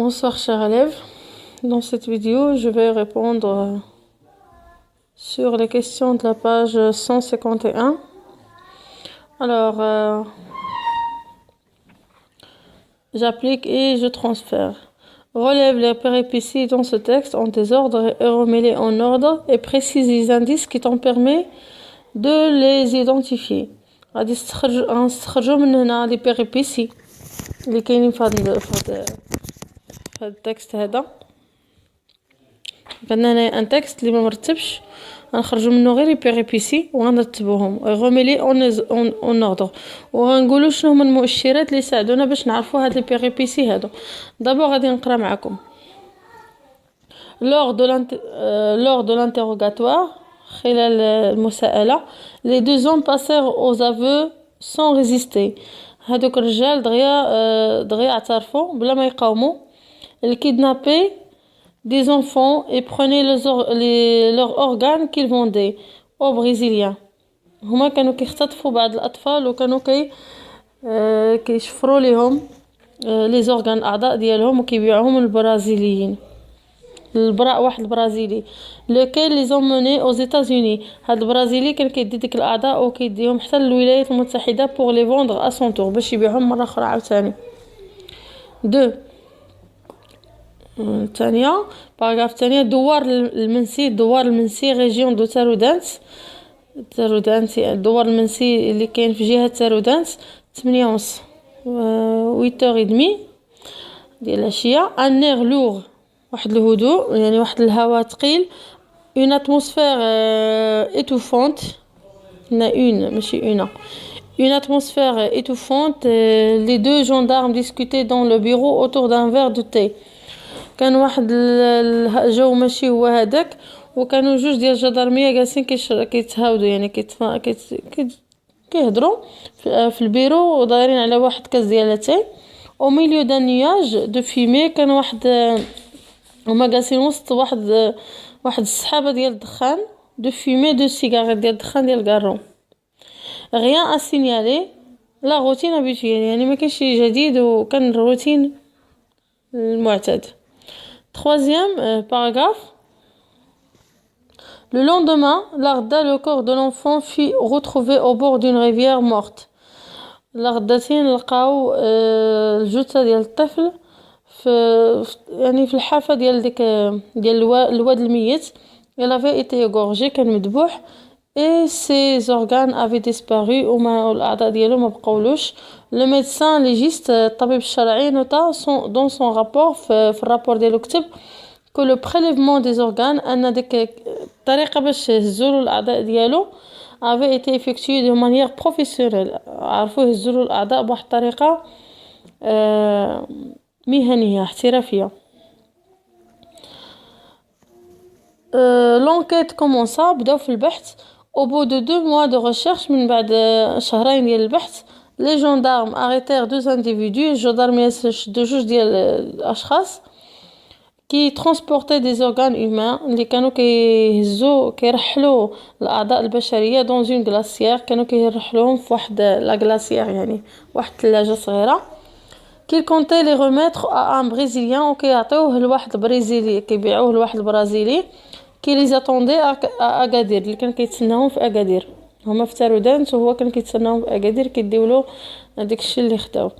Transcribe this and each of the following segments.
Bonsoir chers élèves. Dans cette vidéo, je vais répondre sur les questions de la page 151. Alors, j'applique et je transfère. Relève les péripéties dans ce texte en désordre et remets-les en ordre et précise les indices qui t'en permettent de les identifier. غادي نستخرجوا من هنا لي بيريبيسي اللي كاينين في هذا التكست هذا. عندنا هنا ان تكست اللي ما مرتبش، غنخرجوا منه غير لي بيريبيسي وغنرتبوهم غوميلي اون اوردر، وغنقولوا شنو هما المؤشرات اللي يساعدونا باش نعرفوا هاد لي بيريبيسي هادو. دابا غادي نقرا معكم. lors de l'interrogatoire خلال المساءلة les deux hommes passèrent aux aveux sans résister. هادوك الرجال دغيا اعترفوا بلا ما يقاوموا. Ils kidnappaient des enfants et prenaient leurs organes qu'ils vendaient aux Brésiliens. هما كانوا كيختطفوا بعض الأطفال وكانوا كيشفروا لهم les organes الأعضاء ديالهم وكيبيعوهم للبرازيليين. البراء واحد البرازيلي lequel les emmenait aux États-Unis. هاد البرازيلي كان كيدي ديك الأعضاء وكيديهم حتى للولايات المتحدة pour les vendre à son tour باش يبيعهم مرة أخرى عاوتاني. 2 الثانية باراغراف الثانية دوار المنسي ريجيون دو تارودانس دوار المنسي اللي كاين في جهة تارودانس 8:30 8:30 ديال العشية. ان اير لوغ واحد الهدوء يعني واحد الهواء ثقيل. اون اتموسفير étouffante ماشي une atmosphère étouffante. Les deux gendarmes discutaient dans le bureau autour d'un verre de thé. كان واحد الجو ماشي هو هذاك، وكانوا جوج ديال الجدرميه جالسين كيتهاودوا يعني كيهضروا في البيرو ودايرين على واحد كاس ديال لاتاي. او ميليو دان نياج دو فيمي كان واحد هما جالسين وسط واحد السحابه ديال الدخان دو فيمي دو سيجار ديال الدخان ديال الكارون. غيان ا سينيالي لا روتين ابيتويل يعني ما كاينش شي جديد وكان الروتين المعتاد. Troisième paragraphe. Le lendemain, Larda, le corps de l'enfant, fut retrouvé au bord d'une rivière morte. الغداتين لقاو الجثة ديال الطفل في الحافة ديال الواد الميت. Il avait été égorgé كان مذبوح et ses organes avaient disparu وما الأعضاء ديالو ما بقاولوش. Le médecin légiste الطبيب الشرعي نوتا dans son rapport في الرابور ديالو كتب que le prélèvement des organes أن ديك الطريقة باش يهزولو الأعضاء ديالو avait été effectué de manière professionnelle. عرفوا يهزولو الأعضاء بواحد الطريقة مهنية احترافية. L'enquête commença بداو في البحث. Au bout de 2 mois de recherche من بعد شهرين ديال البحث les gendarmes arrêtèrent 2 individus. الجدرمية شدو جوج ديال الأشخاص qui transportaient des organes humains اللي كانوا كيرحلوا الأعضاء البشرية dans une glacière. كانوا كيرحلوهم في واحد لا glacière يعني واحد الثلاجة صغيرة. qu'ils comptaient les remettre à un brésilien وكيعطيوه لواحد البرازيلي كيبيعوه لواحد البرازيلي كي لي زاتوندي اكادير اللي كان كيتسناهم في اكادير. هما في تارودانت وهو كان كيتسناهم في اكادير كيديولو هذاك الشيء اللي خداو.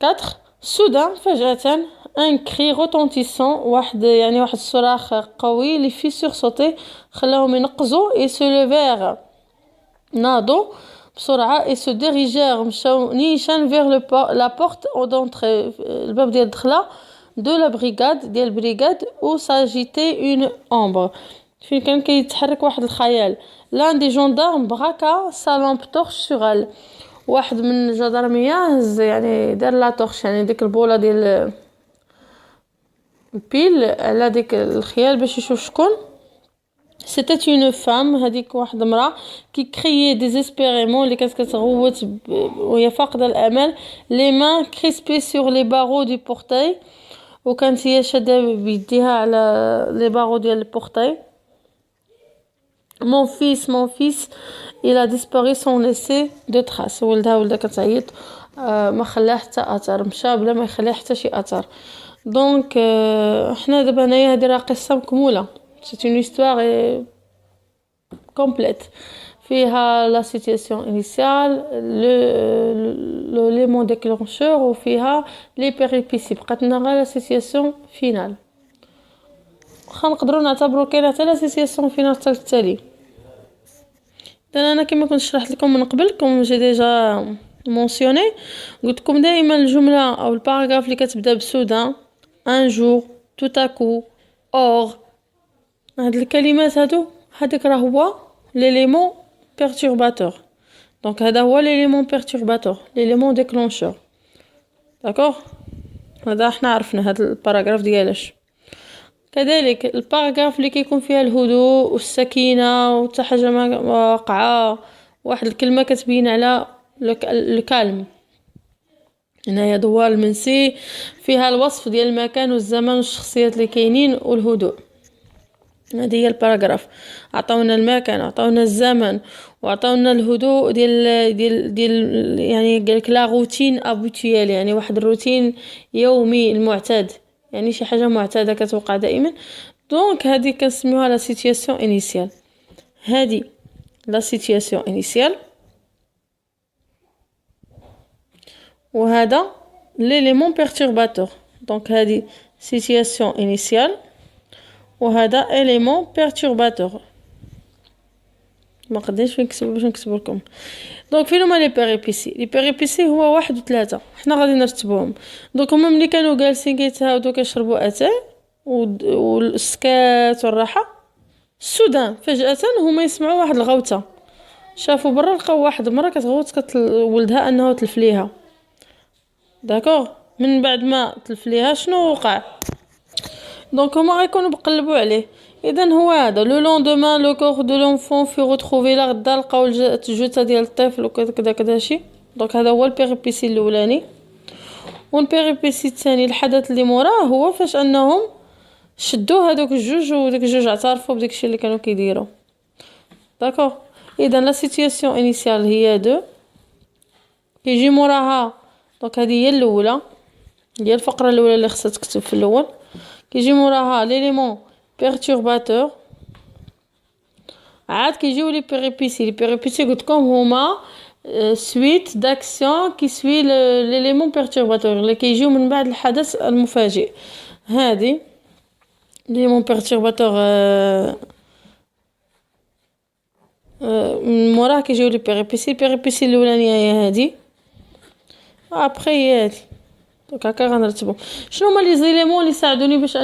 4 سودان فجأة ان كري روتونتيسون واحد الصراخ قوي اللي في سورسوتي خلاهم ينقزوا اي سو ليفير نادو بسرعة اي سو ديريجير مشاو نيشان فيغ لا بورت او دونتري الباب ديال الدخله de la brigade ديال البريغاد ou s'agitait une ombre فين كان كيتحرك واحد الخيال. l'un des gendarmes braqa sa lampe torche sur elle. واحد من الجدرمية هز يعني دار لا طورش يعني ديك البولة ديال البيل على ديك الخيال باش يشوف شكون. c'était une femme هذيك واحد امرأة qui criait désespérément اللي كانت كتغوت وهي فاقدة الأمل. les mains crispées sur les barreaux du portail وكانت هي شاده بيديها على لي بارو ديال البورتاي. mon fils il a disparu sans laisser de traces. ولدها كتعيط ما خلاه حتى اثر، مشى بلا ما يخلي حتى شي اثر. دونك حنا دابا هنايا هادي راه قصه مكموله، سي اون هيستوار كومبليت، فيها لا سيتوياسيون انيسيال لو ليمون ديكلونشور وفيها لي بيريبيسي، بقات لنا غير لا سيتوياسيون فينال. واخا نقدروا نعتبروا كاينه حتى لا سيتوياسيون فينال حتى التالي. اذا انا كما كنت شرحت لكم من قبل كوم جي ديجا مونسيوني، قلت لكم دائما الجمله او الباراغراف اللي كتبدا بسودان ان جور تو تاكو اور، هاد الكلمات هذاك راه هو ليليمون بيرتورباتور. دونك هذا هو ليليمون بيرتورباتور، ليليمون ديكلونشور. داكوغ، هذا احنا عرفنا هذا الباراغراف ديالاش. كذلك الباراغراف اللي كيكون فيها الهدوء والسكينه وحتى حاجه ما واقعه، واحد الكلمه كتبين على الكالم. هنايا دوار المنسي فيها الوصف ديال المكان والزمان والشخصيات اللي كاينين والهدوء. هذه هي الباراغراف، عطاونا المكان عطاونا الزمن وعطاونا الهدوء ديال يعني قالك لا روتين ابوتيال، يعني واحد الروتين يومي المعتاد، يعني شي حاجه معتاده كتوقع دائما. دونك هذه كنسميوها لا سيتوياسيون انيسيال. هذه لا سيتوياسيون انيسيال، وهذا ليليمون بيرتورباتور. دونك هذه سيتوياسيون انيسيال وهذا élément perturbateur. ما قدرتش نكتب باش نكتب لكم. دونك فين هما لي بيريبيسي؟ لي بيريبيسي هو 1 و3، حنا غادي نرتبوهم. دونك هما ملي كانوا جالسين كيتهاودوا كيشربوا اتاي والسكات والراحه، السودان فجاه هما يسمعوا واحد الغوته، شافوا برا لقاو واحد المراه كتغوت ولدها انه تلف ليها. داكوغ، من بعد ما تلف ليها شنو وقع؟ دونك هما غيكونوا بقلبوا عليه. اذا هو هذا لو لوندومان لو كور دو لونفون في روتروفي، لا غدا لقاو الجثه ديال الطفل وكذا كذا شي. دونك هذا هو البيريبيسي الاولاني. والبيريبيسي الثاني الحدث اللي موراه هو فاش انهم شدوا هذوك الجوج وداك الجوج اعترفوا بداك الشيء اللي كانوا كيديروا. داكوغ، اذا لا سيتوياسيون انيسيال هي 2، كيجي موراها دونك هذه هي الاولى، هي الفقره الاولى اللي خصها تكتب في الاول. كيجي موراها ليليمون بيرتورباتور، عاد كيجيو لي بيريبيسي. لي بيريبيسي قلتلكم هما سويت داكسيون كي سوي ليليمون بيرتورباتور اللي كيجيو من بعد الحدث المفاجئ. هذه ليليمون بيرتورباتور من موراه كيجيو لي بيريبيسي. البيريبيسي الاولانيه هي هذه، ابري هي هذه. دونك هكا غنرتبو. شنو هما لي زيليمون اللي ساعدوني باش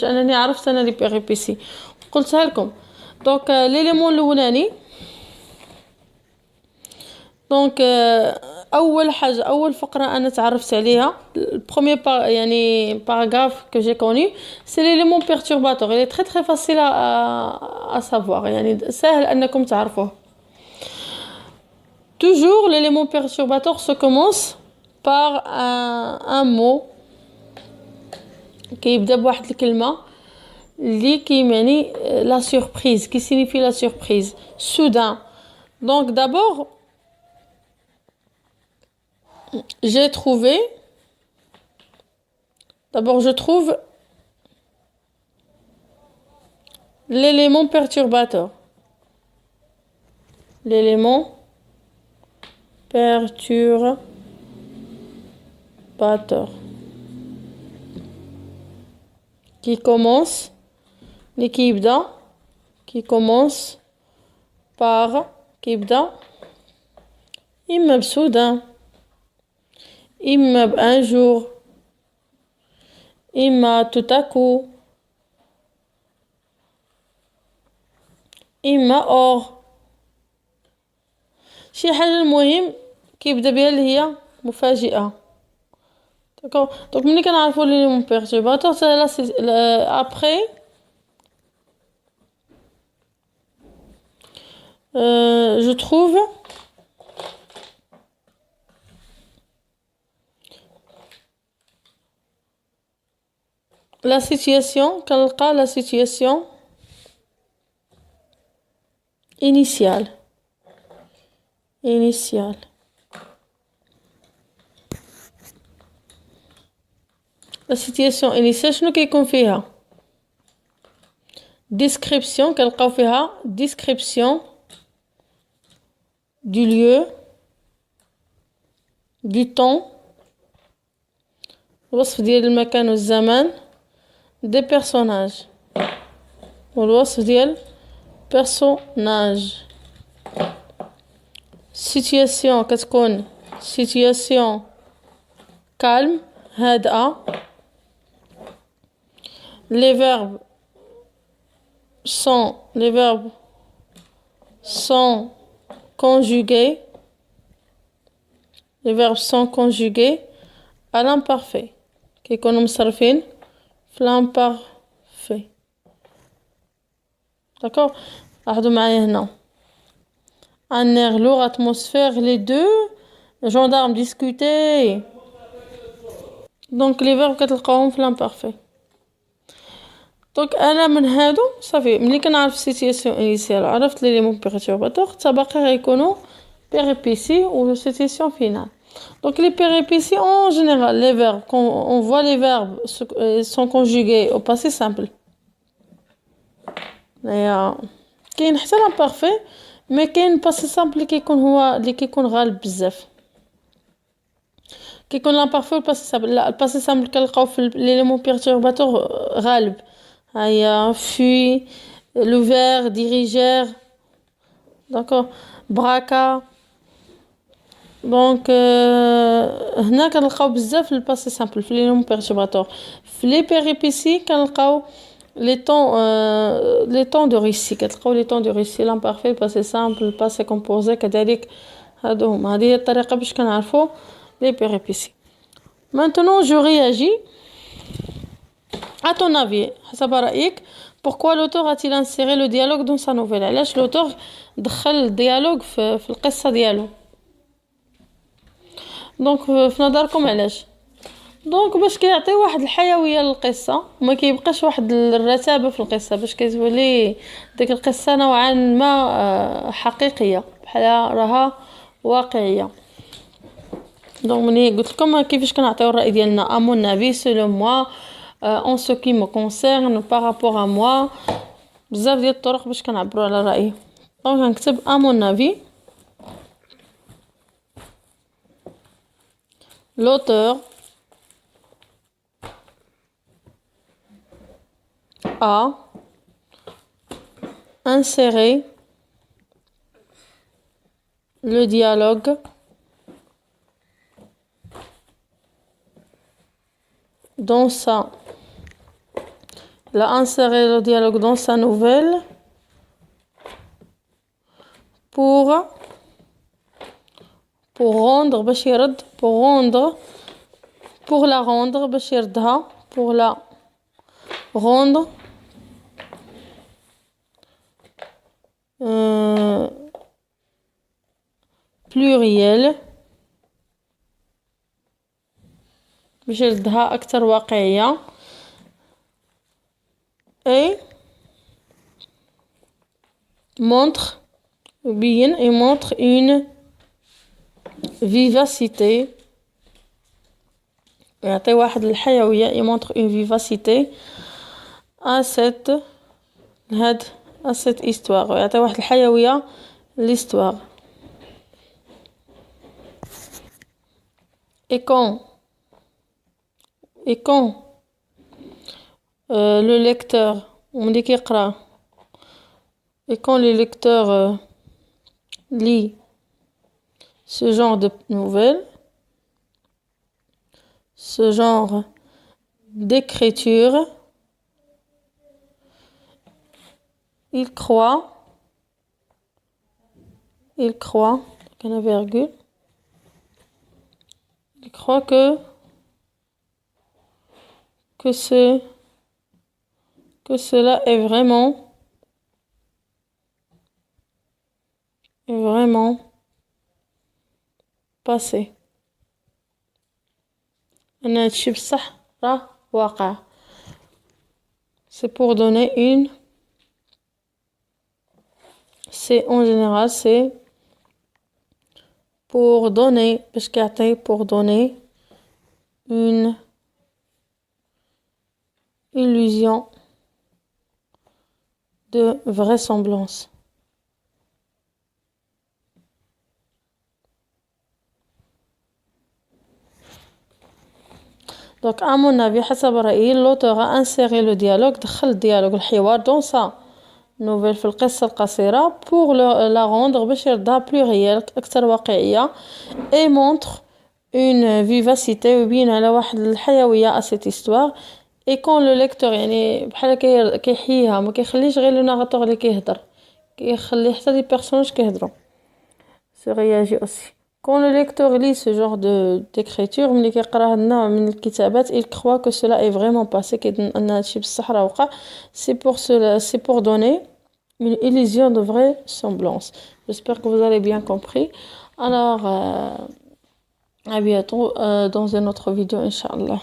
انني عرفت انا لي بيريبيسي؟ قلتها لكم. دونك ليليمون الاولاني، دونك اول حاجه اول فقره انا تعرفت عليها البروميير يعني باراغراف كو جي كوني سي ليليمون بيرتورباتور. il est très très facile à savoir، يعني سهل انكم تعرفوه. toujours l'élément perturbateur se commence par un mot كيبدا بواحد الكلمه اللي كيمعني لا سوربريز، كي سينيفي لا سوربريز soudain. donc d'abord je trouve l'élément perturbateur. L'élément perturbateur qui commence par إما بسودان إما بأن jour إما tout à coup إما or. شي حاجة المهم كيبدا بها اللي هي مفاجئة. دونك ملي كنعرفوا لي مون بيرتورباتور ابري je trouve la situation كنلقى la situation initiale لا سيتياسيون انيسيال شنو كيكون فيها ديسكريبسيون كنلقاو فيها ديسكريبسيون du lieu du temps الوصف ديال المكان والزمان دي بيرسوناج والوصف ديال بيرسوناج سيتياسيون كتكون سيتياسيون كالم هادئة les verbes sont conjugués les verbes sont conjugués à l'imparfait كيكونوا مصرفين في l'imparfait d'accord لاحظوا معايا هنا un air lourd atmosphère les deux gendarmes discuter donc les verbes كتلقاوهم في l'imparfait دونك انا من هادو صافي ملي كنعرف سيتياسيون انيسيال عرفت لي مون بيرتورباتور تبقى غيكونوا péripéties ou situation finale. Donc les péripéties en général les verbes quand on voit les verbes sont conjugués au passé simple. كاين حتى l'imparfait mais كاين passé simple اللي كيكون هو اللي كيكون غالب بزاف. كيكون l'imparfait والpassé simple لا الpassé simple كنلقاو في l'élément perturbateur غالب. هيا fuit l'ouvert dirigeur d'accord braqa دونك هنا كنلقاو بزاف الباسي سامبل في لي نوم بيرتورباتور في لي بيريبيسي كنلقاو لي طون دو ريسي كتلقاو لي طون دو ريسي لامبارفي الباسي سامبل الباسي كومبوزي كذلك هادو هما هذه هي الطريقه باش كنعرفوا لي بيريبيسي maintenant je réagis à ton avis حسب رايك pourquoi l'auteur a-t-il inséré le dialogue dans sa nouvelle علاش l'auteur دخل الديالوج في القصه ديالو دونك في نظركم علاش دونك باش كيعطي واحد الحيويه للقصه وما كيبقاش واحد الرتابه في القصه باش كتولي ديك القصه نوعا ما حقيقيه بحال راها واقعيه دونك ملي قلت لكم كيفاش كنعطيو الراي ديالنا امون افي سولو موا en ce qui me concerne par rapport à moi بزاف ديال الطرق باش كنعبروا على رايي دونك غنكتب امون افي l'auteur a inséré le dialogue dans sa il a inséré le dialogue dans sa nouvelle pour rendre باش يرد pour la rendre باش يردها pour la rendre pluriel باش يردها أكثر واقعية et montre une vivacité يعطي واحد الحيوية يmontre une vivacité à cette histoire يعطي واحد الحيوية l'histoire et quand le lecteur ملي كيقرا et quand le lecteur lit ce genre de nouvelles ce genre d'écriture il croit qu'un virgule il croit que cela est vraiment passé أن هادشي بصح راه واقع c'est pour donner une c'est en général c'est pour donner باش كيعطي pour donner une illusion de vraisemblance. Donc, à mon avis, حسب رأيي, l'auteur a inséré le dialogue, دخل الديالوج الحوار dans sa nouvelle في القصة القصيرة pour la rendre باش يردها plus réelle أكثر واقعية et montre une vivacité ويبين على واحد الحيوية à cette histoire et quand le lecteur يعني بحال كيحييها ما كيخليش غير le narrateur اللي كيهضر كيخلي حتى les personnages كيهضروا se réagit aussi. Quand le lecteur lit ce genre d'écriture ملي كيقرا هاد النوع من الكتابات il croit que cela est vraiment passé كيظن ان هادشي بصح راه وقع c'est pour donner une illusion de vraisemblance. J'espère que vous avez bien compris. Alors à bientôt dans une autre vidéo, Inch'Allah.